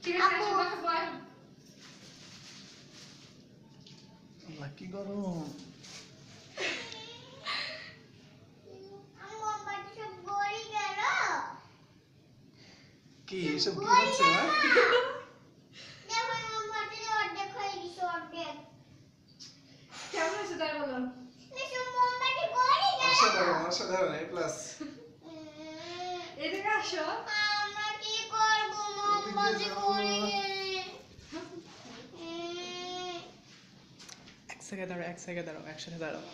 ঠিক আছে এসে কথা বল। কি গরম। কি এসব কি হচ্ছে না? কেমন আছে তাই বলো? অসাধারণ অসাধারণ A+। এদিকে আসো। এক সেকেন্ড দাঁড়াও একসাথে দাঁড়াও।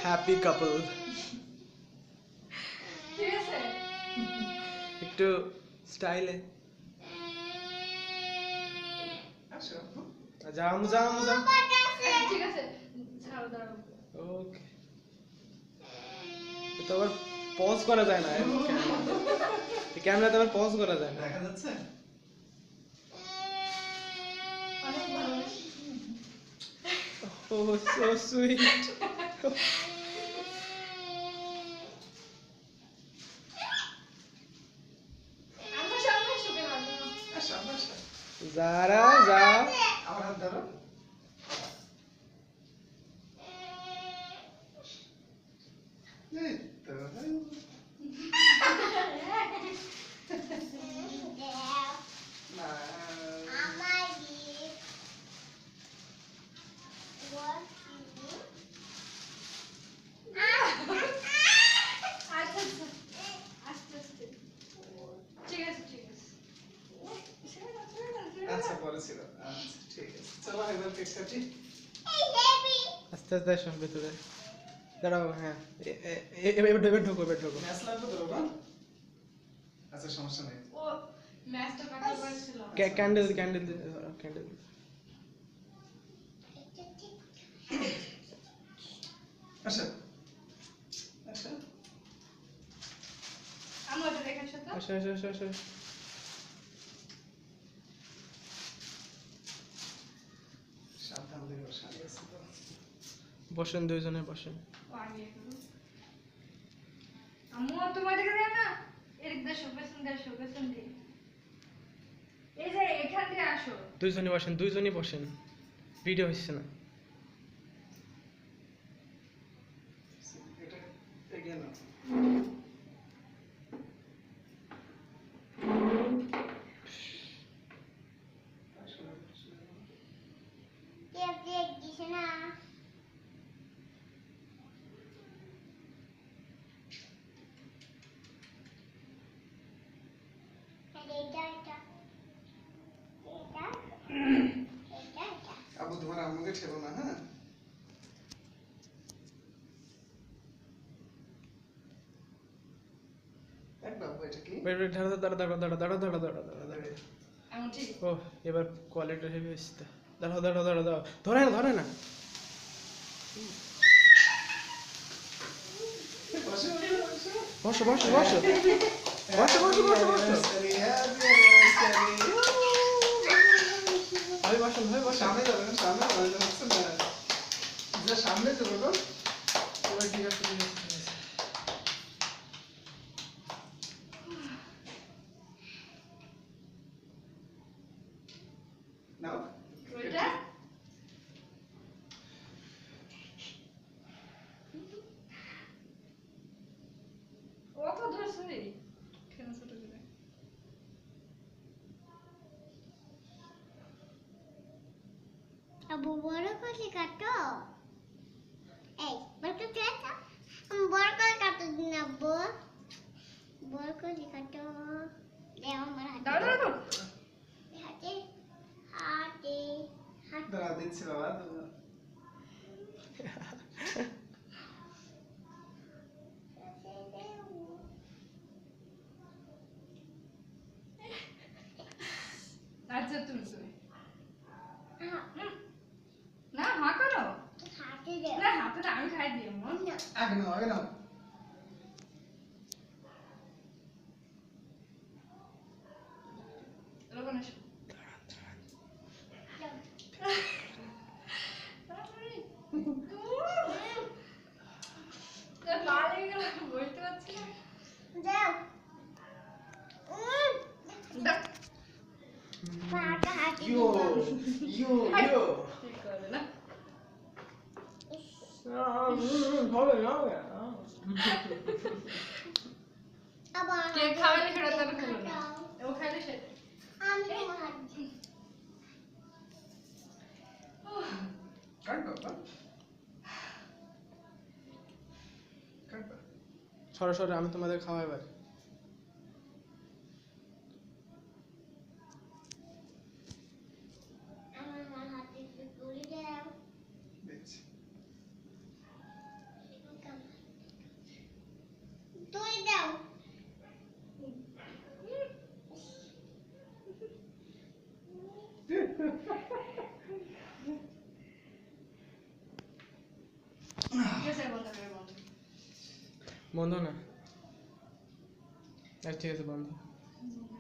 হ্যাপি কাপল। ঠিক আছে একটু স্টাইলে আসো। যাও। ঠিক আছে ছাড়ো দাঁড়াও। ওকে তো আবার পজ করা যায় না ক্যামেরাতে আবার পজ করা যায় না। দেখা যাচ্ছে? অনেক ভালোবাসি। ও সো সুইট। আমার সামনে এসো কেন? আসো আসো। যারা যা আমার হাত ধরো। এই তো। আচ্ছা আচ্ছা আস্তে আস্তে। ঠিক আছে ঠিক আছে। আচ্ছা পরে ছিল। আচ্ছা ঠিক আছে। চলো এবার কেক কাটি। আস্তে আস্তে এসো ভেতরে। দাঁড়াও হ্যাঁ এবার ঢোকো। ম্যাচ লাগবে তো বাবা? আচ্ছা সমস্যা নেই। ও ম্যাচটা কাটা করেছিল। ক্যান্ডেল আসো আসো। আমরা তো দেখাচ্ছ তো। আসো। সাবধান দিয়ে বসে আছে তো। বসেন দুইজনে বসেন। ও আমি এখন আম্মু তোমার দিকে যায় না। এদিক দিয়ে পেছন দিয়ে। এই যে এখান দিয়ে আসো। দুইজনই বসেন ভিডিও হচ্ছে না। এটা এগিয়ে নাও। আবু তোমার আম্মুকে ঠেলো না, হ্যাঁ? এক বাবু এটা কি? দাঁড়াও। আঙুঠি। ও এবার কোয়ালিটি হেভি হচ্ছে। দাঁড়াও ধরে না। বসো বসো Happy anniversary, happy anniversary. ভাই বসো। সামনে যাবেন, সামনে হচ্ছে না। যে সামনে যাবো গো। এবার ঠিক আছে নাও। ওইটা ও তো ধরছে রে। কেন ছোট করে? আবু বড় করে কাটো। এই বড় করে কাটো। বড় করে কাটো দিন আব্বু। বড় করে কাটো। দেও আমার হাতে। দাঁড়াও হাতে। দাঁড়া দিচ্ছি বাবা। আচ্ছা তুমি না হা করো। হাতে দেও। না হাতে আমি খাই দিই আম্মু। আগে নাও। এরকম এসো। লাল হয়ে গেল বলতে পারছি না। যাও। ঠিক করে না। হবে না হবে আবার কে খাওয়ালে সেটা তো আর হলো না। ও খাইলে সেটা। আমি তোমার হাত দিই। কাট বাবা কাট বাবা সরাসরি আমি তোমাদের খাওয়াই এবার আমার হাতে একটু তুলে দাও। দেখছি তুলে দাও। ঠিক আছে, বন্ধ করে বন্ধ। বন্ধ না ঠিক আছে বন্ধ বন্ধ।